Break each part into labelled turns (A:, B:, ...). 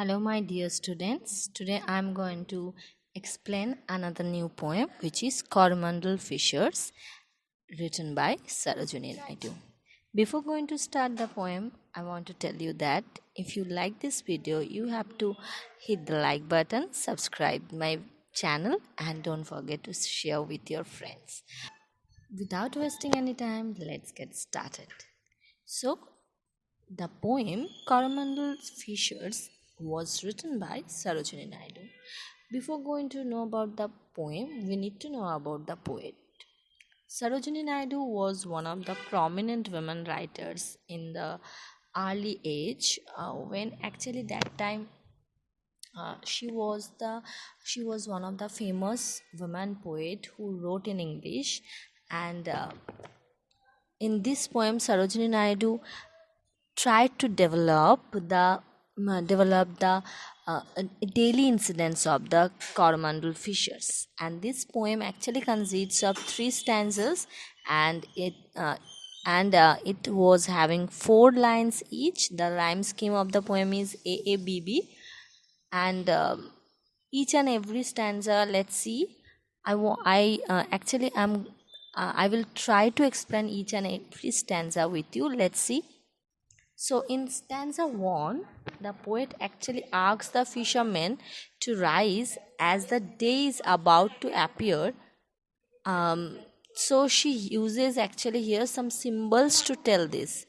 A: Hello, my dear students. Today I am going to explain another new poem, which is Coromandel Fishers, written by Sarojini Naidu. Before going to start the poem, I want to tell you that if you like this video, you have to hit the like button, subscribe my channel, and don't forget to share with your friends. Without wasting any time, let's get started. So, the poem Coromandel Fishers was written by Sarojini Naidu. Before going to know about the poem, we need to know about the poet. Sarojini Naidu was one of the prominent women writers in the early age when actually that time she was one of the famous women poet who wrote in English, and in this poem Sarojini Naidu tried to develop the daily incidents of the Coromandel fishers, and this poem actually consists of 3 stanzas, and it was having 4 lines each. The rhyme scheme of the poem is AABB, and each and every stanza, let's see. I will try to explain each and every stanza with you. Let's see. So in stanza 1, the poet actually asks the fishermen to rise as the day is about to appear. So she uses actually here some symbols to tell this.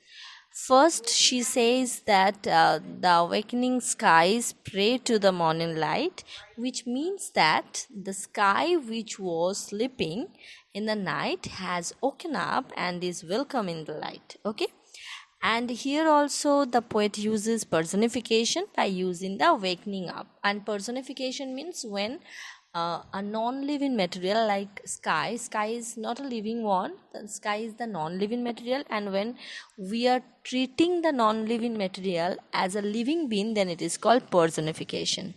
A: First, she says that the awakening skies pray to the morning light, which means that the sky which was sleeping in the night has woken up and is welcoming the light. Okay. And here also the poet uses personification by using the awakening up. And personification means when a non-living material like sky is not a living one, the sky is the non-living material, and when we are treating the non-living material as a living being, then it is called personification.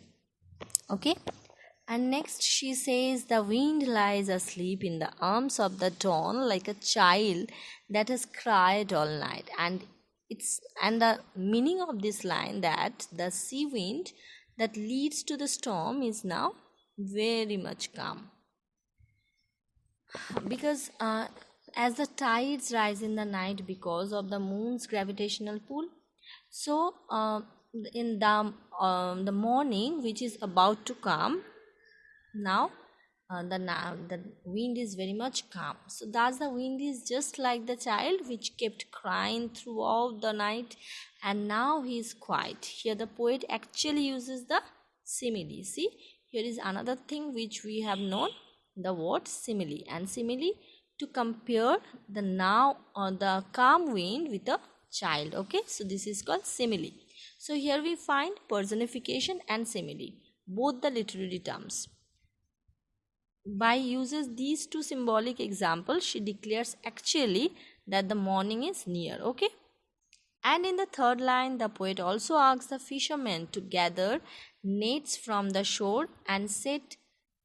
A: Okay. And next she says the wind lies asleep in the arms of the dawn like a child that has cried all night. And the meaning of this line that the sea wind that leads to the storm is now very much calm, because as the tides rise in the night because of the moon's gravitational pull, so in the morning which is about to come, now the wind is very much calm. So thus the wind is just like the child which kept crying throughout the night, and now he is quiet. Here the poet actually uses the simile. See, here is another thing which we have known, the word simile, and simile to compare the now the calm wind with a child. Okay, so this is called simile. So here we find personification and simile, both the literary terms. By uses these 2 symbolic examples, she declares actually that the morning is near. Okay. And in the 3rd line, the poet also asks the fishermen to gather nets from the shore and set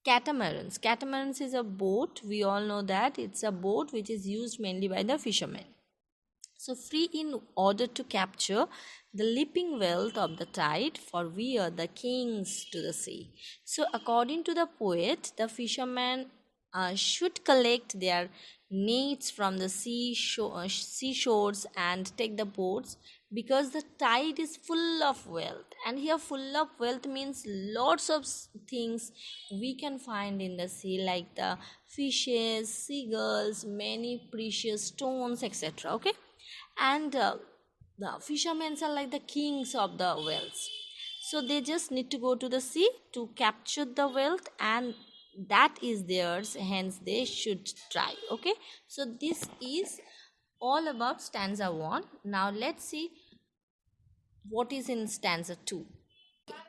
A: catamarans. Catamarans is a boat. We all know that it's a boat which is used mainly by the fishermen. So free in order to capture the leaping wealth of the tide, for we are the kings to the sea. So according to the poet, the fishermen should collect their nets from the seashores and take the boats, because the tide is full of wealth. And here full of wealth means lots of things we can find in the sea, like the fishes, seagulls, many precious stones, etc. Okay. And the fishermen are like the kings of the wealth, so they just need to go to the sea to capture the wealth, and that is theirs, hence they should try. Okay, so this is all about stanza 1. Now let's see what is in stanza 2.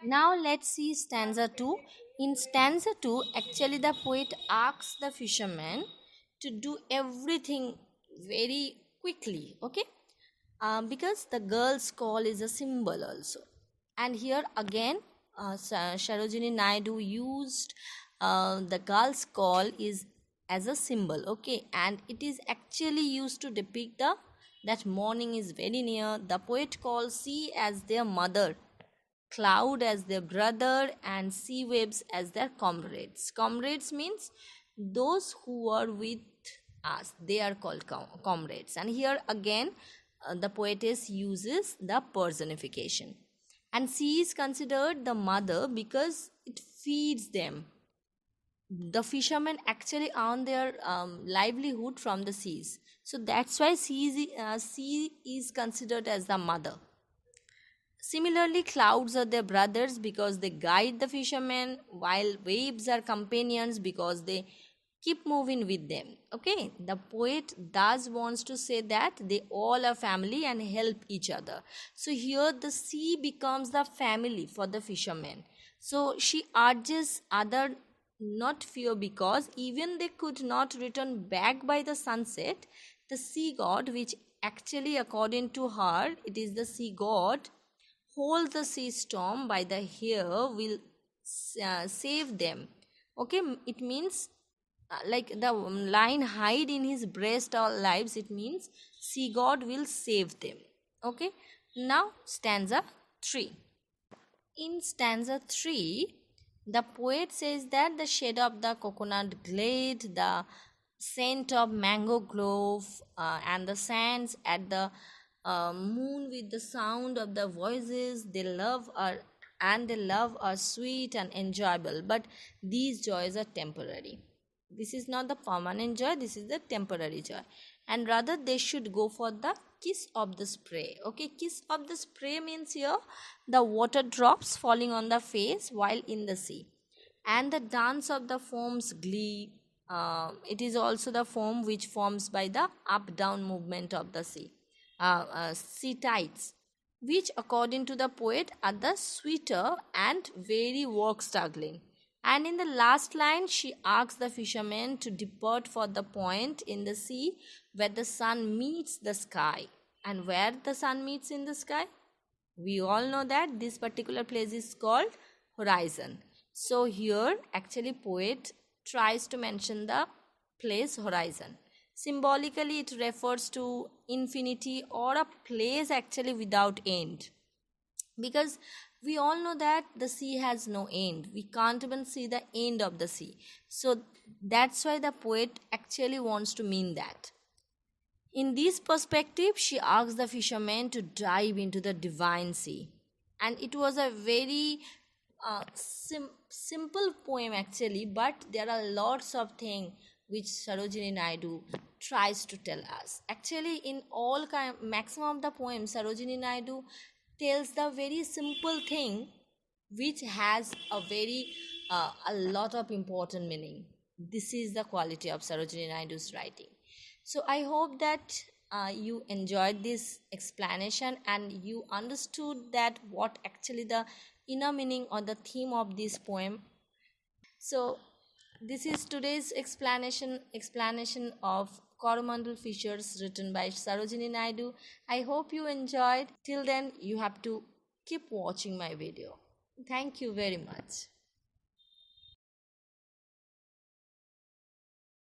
A: Now let's see stanza 2. In stanza 2, actually the poet asks the fishermen to do everything very quickly. Okay, because the girl's call is a symbol also. And here again Sarojini Naidu used the girl's call is as a symbol. Okay, and it is actually used to depict that morning is very near. The poet calls sea as their mother, cloud as their brother, and sea waves as their comrades. Comrades means those who are with us, they are called comrades. And here again, the poetess uses the personification. And sea is considered the mother because it feeds them. The fishermen actually earn their livelihood from the seas, so that's why sea is considered as the mother. Similarly, clouds are their brothers because they guide the fishermen, while waves are companions because they keep moving with them. Okay, the poet thus wants to say that they all are family and help each other. So here the sea becomes the family for the fishermen. So she urges other not fear, because even they could not return back by the sunset, the sea god, which actually according to her it is the sea god, hold the sea storm by the hair, will save them. Okay, it means like the line hide in his breast all lives, it means sea god will save them. Okay, now stanza 3. In stanza 3, the poet says that the shade of the coconut glade, the scent of mango grove, and the sands at the moon with the sound of the voices they love are sweet and enjoyable, but these joys are temporary. This is not the permanent joy, this is the temporary joy, and rather they should go for the kiss of the spray. Okay, kiss of the spray means here the water drops falling on the face while in the sea, and the dance of the foam's glee. It is also the foam which forms by the up down movement of the sea tides, which according to the poet are the sweeter and very work struggling. And in the last line, she asks the fishermen to depart for the point in the sea where the sun meets the sky. And where the sun meets in the sky? We all know that this particular place is called horizon. So here actually poet tries to mention the place horizon. Symbolically it refers to infinity or a place actually without end. Because we all know that the sea has no end, we can't even see the end of the sea, so that's why the poet actually wants to mean that. In this perspective, she asks the fishermen to dive into the divine sea, and it was a very simple poem actually, but there are lots of things which Sarojini Naidu tries to tell us. Actually, in all maximum of the poems, Sarojini Naidu tells the very simple thing which has a lot of important meaning. This is the quality of Sarojini Naidu's writing. So I hope that you enjoyed this explanation and you understood that what actually the inner meaning or the theme of this poem. So this is today's explanation of Coromandel Fishers written by Sarojini Naidu. I hope you enjoyed. Till then, you have to keep watching my video. Thank you very much.